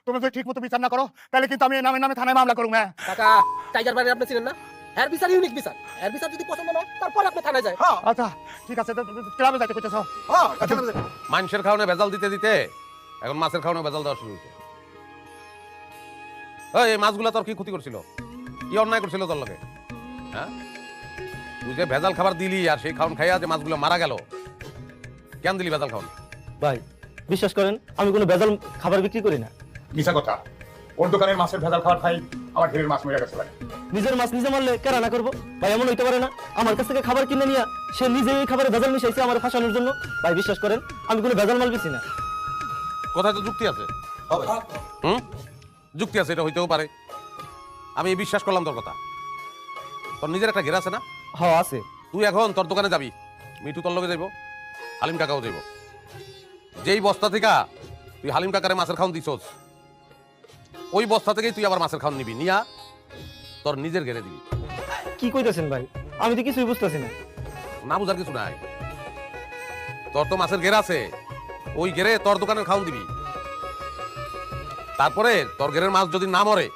তুমি যদি ঠিক মতো বিচার না করো তাহলে কিন্তু আমি নামে নামে থানায় মামলা করুম। হ্যাঁ কাকা, টাইগার বাড়ি আপনি ছিলেন না? এর বিচার ইউনিক বিচার। এর বিচার যদি পছন্দ না হয় তারপর আপনি থানায় যায়। আচ্ছা ঠিক আছে, ক্লাবে যাইতে কইতেছ? মানুষের খাওয়ানো ভেজাল দিতে দিতে এখন মাছের খাওয়ানো ভেজাল দেওয়া শুরু হয়েছে। এই মাছগুলা তোর কি ক্ষতি করছিল, কি অন্যায় করছিল তোর লগে? হ্যাঁ, তুই যে ভেজাল খাবার দিলি আর সেই খাওয়ান খাইয়া যে মাছগুলো মারা গেল, কেন দিলি ভেজাল খাওয়ান? ভাই বিশ্বাস করেন আমি কোনো ভেজাল খাবার বিক্রি করি না। মিছা কথা, ওর দোকানের মাছের ভেজাল খাবার খাই আমার ঘরের মাছ মরে গেছে ভাই। নিজের মাছ নিজে মারলে কেরা না করবো ভাই? এমন হইতে পারে না আমার কাছ থেকে খাবার কিনে নিয়ে সে নিজে এই খাবারে ভেজাল মিশাইছে আমার ফাঁসানোর জন্য। ভাই বিশ্বাস করেন আমি কোনো ভেজাল মাল বেশি না। কোথায় তো যুক্তি আছে? হুম, যুক্তি আছে, এটা হইতেও পারে। আমি বিশ্বাস করলাম তোর কথা। তোর নিজের একটা ঘেরা আছে না? হ্যাঁ আছে। তুই এখন তোর দোকানে যাবি, মিঠু তোর লগে যাইব, হালিম কাকাও যাইব। যেই বস্তা থেকে তুই হালিম কাকারে মাছের খাওয়ান দিছস, ওই বস্তা থেকেই তুই আবার মাছের খাওয়ান নিবি, নিয়া তোর নিজের ঘেরে দিবি। কি কইতেছেন ভাই? আমি তো কিছুই বুঝতেছি না। না বুঝার কিছু নাই, তোর তো মাছের ঘেরা আছে, ওই ঘেরে তোর দোকানের খাওয়ান দিবি। তারপরে তোর ঘেরের মাছ যদি না মরে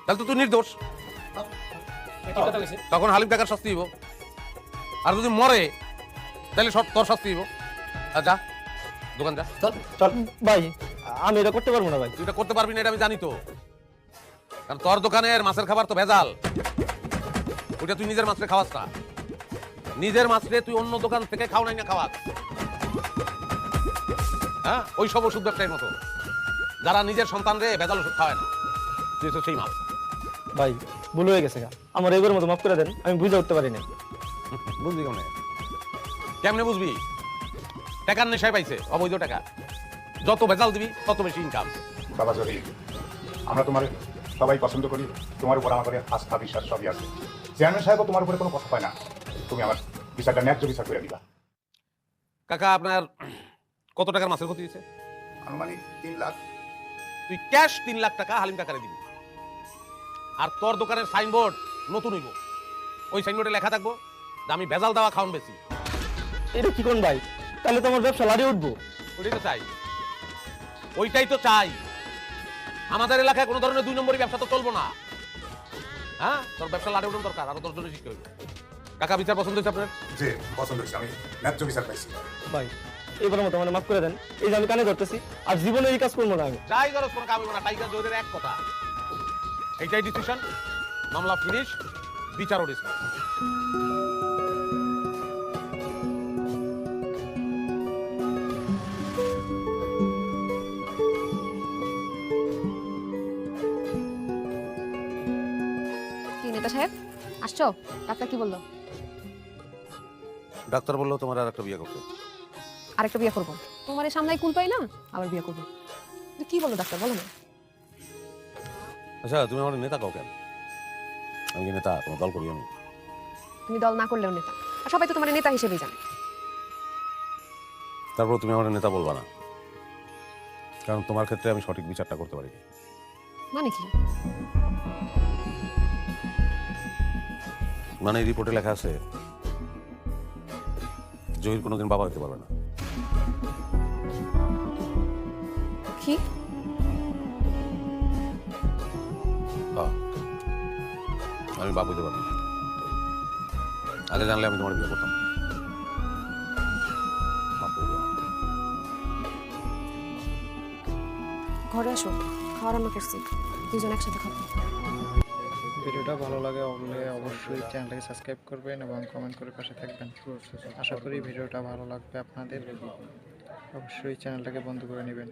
তাহলে তো তুই নির্দোষ, তখন হালিম কাকার শাস্তি হইব। আর যদি মরে তাহলে তোর শাস্তি হইব। আর যা দোকান যা। চল ভাই, আমি এটা করতে পারবো না ভাই। তুই এটা করতে পারবি না এটা আমি জানি তো, কারণ তোর দোকানের মাছের খাবার তো ভেজাল। ওইটা তুই নিজের মাছরে খাওয়াস না, নিজের মাছরে তুই অন্য দোকান থেকে খাও নাই না খাওয়াস। হ্যাঁ, ওই সব ওষুধ ব্যবসায়ীর মতো যারা নিজের সন্তানরে ভেজাল ওষুধ খাওয়ায় না, তুই তো সেই মাছ। ভাই ভুল হয়ে গেছে গা, আমার এবার মতো মাফ করে দেন, আমি বুঝে উঠতে পারি না। বুঝবি কেমনে? কেমনে বুঝবি? টাকার নেশায় পাইছে, অবৈধ টাকা। যত ভেজাল দিবি তত বেশি ইনকাম। বাবা জরি, আমরা তোমার সবাই পছন্দ করি, তোমার উপর আমাদের আস্থা বিশ্বাস সবই আছে। চেয়ারম্যান সাহেবও তোমার উপরে কোনো কথা পায় না, তুমি আমার বিচারটা ন্যায্য বিচার করে দিবা। কাকা, আপনার কত টাকার মাছের ক্ষতি হয়েছে? আনুমানিক 3 লাখ। তুই ক্যাশ 3 লাখ টাকা হালিম কাকারে দিবি। আর তোর দোকানের সাইনবোর্ড নতুন হইব, ওই সাইনবোর্ডে লেখা থাকবো যে আমি ভেজাল দেওয়া খাওয়ান বেশি। এটা কি কোন ভাই? তাহলে তো আমার ব্যবসা লাড়িয়ে উঠবো। ওইটাই তো চাই, ওইটাই তো চাই। আমাদের এলাকায় কোনো ধরনের 2 নম্বরই ব্যবসা তো চলবো না। হ্যাঁ, তোর ব্যবসা লাড়ে উঠুন দরকার, আরো 10 জনের শিখতে হইবে। কাকা, বিচার পছন্দ হয়েছে আপনার? যে পছন্দ হয়েছে, আমি ন্যায্য বিচার পাইছি। ভাই এবার মতো মানে মাফ করে দেন, এই যে আমি কানে ধরতেছি আর জীবনে এই কাজ করবো না আমি। যাই ধরো কোনো কাম হইব না, টাইগার জোরের এক কথা, এইটাই ডিসিশন। মামলা ফিনিশ, বিচারও ডিসমিস। কি নেতা সাহেব আসছো? ডাক্তার কি বললো? ডাক্তার বললো তোমার আর একটা বিয়ে করতে। আরেকটা বিয়ে করবো? তোমার এই সামলাই কুল পাই না, আবার বিয়ে করবো? কি বলো ডাক্তার, বলো না। আচ্ছা, তুমি আমার নেতা কাও কেন? আমি কি নেতা? তোমার দল করি আমি? তুমি দল না করলেও নেতা, আর সবাই তো তোমার নেতা হিসেবেই জানে। তারপর তুমি আমার নেতা বলবা না, কারণ তোমার ক্ষেত্রে আমি সঠিক বিচারটা করতে পারি। মানে কি? মানে এই রিপোর্টে লেখা আছে জহির কোনোদিন বাবা হতে পারবে না। কি? আমি বাপ হইতে পারবো না। আগে জানলে আমি তোমার বিয়ে করতাম। ঘরে আসো, খাওয়া রান্না করছি, দুজন একসাথে খাবো। ভিডিওটা ভালো লাগে অবশ্যই চ্যানেলটাকে সাবস্ক্রাইব করবেন এবং কমেন্ট করে পাশে থাকবেন। আশা করি ভিডিওটা ভালো লাগবে আপনাদের। অবশ্যই চ্যানেলটাকে বন্ধ করে নেবেন।